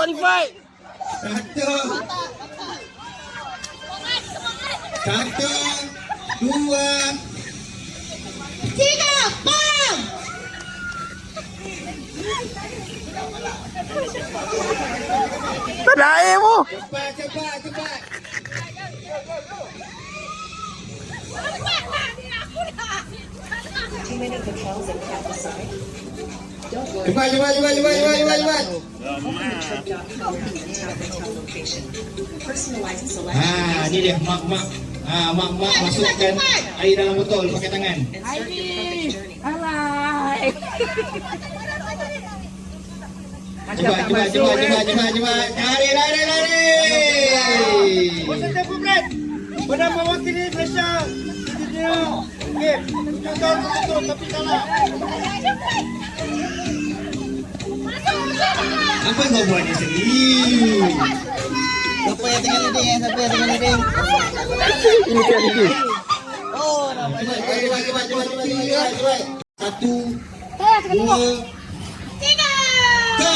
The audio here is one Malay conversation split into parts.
ni fight. Satu, dua, tiga, bam! Tak ada air mu. cepat, cepat, cepat. Cepat, cepat, cepat, cepat, cepat, cepat, cepat. Ni dia mak. Mak masukkan air dalam botol pakai tangan. Alay! Cepat. Lari. Peserta Pemret pada mewakili Malaysia di dunia game 7 tahun betul tapi kalah. Apa kau buat ni sendiri? Siapa yang tengah leading? Ini dia ni. Oh, nampak. Cepat. Satu, dua, Tiga! go!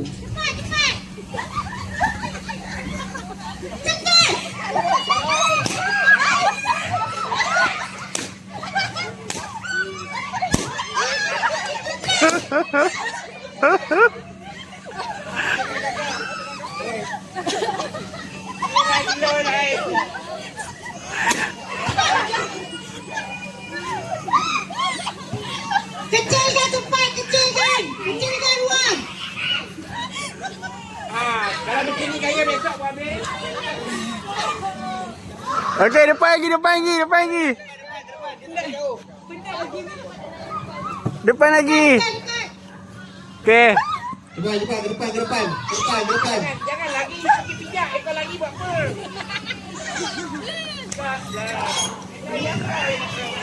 Cepat! Cepat! Kecilkan tempat, kecilkan ruang. Kalau begini kaya besok buat habis. Okey, depan lagi. Depan lagi. Okey. Cepat, ke depan. Jangan lagi sikit pijak ekor lagi buat apa?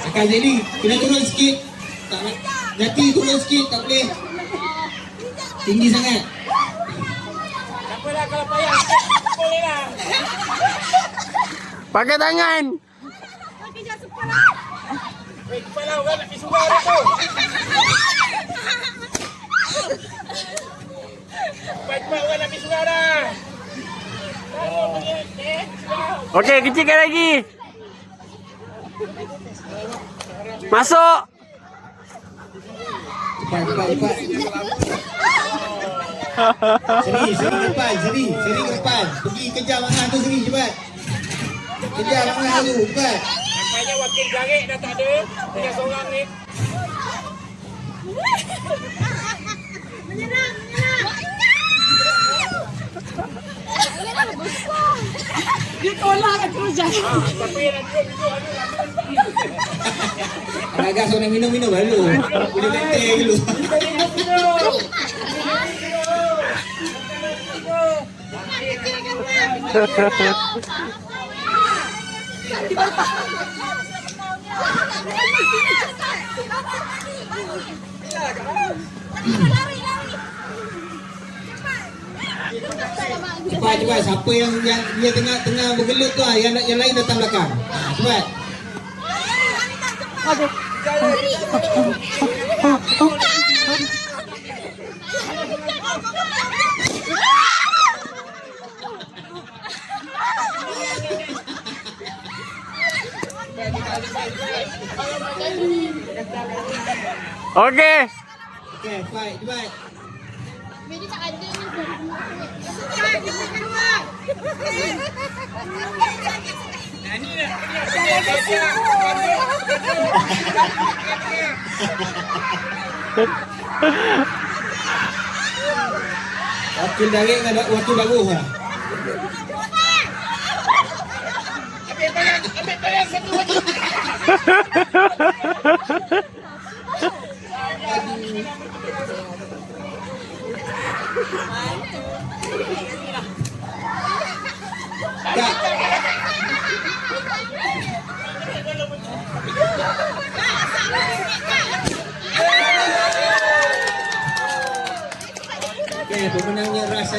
Akan jadi kena turun sikit. Tak nak. Nanti turun sikit, tak boleh. Tinggi sangat. Tak apalah kalau payah boleh lah. Pakai tangan. Weh, kepala orang nak pergi surau dah tu. Cepat orang nak pergi surau dah. Okey, kecilkan lagi. Masuk. Cepat. Seri ke depan. Pergi kejar Mangan tu seri, cepat. Kejar Mangan tu, cepat. Nampaknya wakil garik dah tak ada. Tinggal seorang ni. Menyerang. Dia tolak kat terus jalan. Siapa yang nak duduk Agak seorang minum dulu. Boleh menteng dulu. Cepat. Siapa yang dia tengah bergelut tu yang lain datang belakang. Cepat. Okey. Okey, cepat. Jadi tak ada ni. Cepat, ruang. Wakil daring ada wakil baru lah. Ambil tangan satu lagi. Tak. Okey, pemenangnya Ras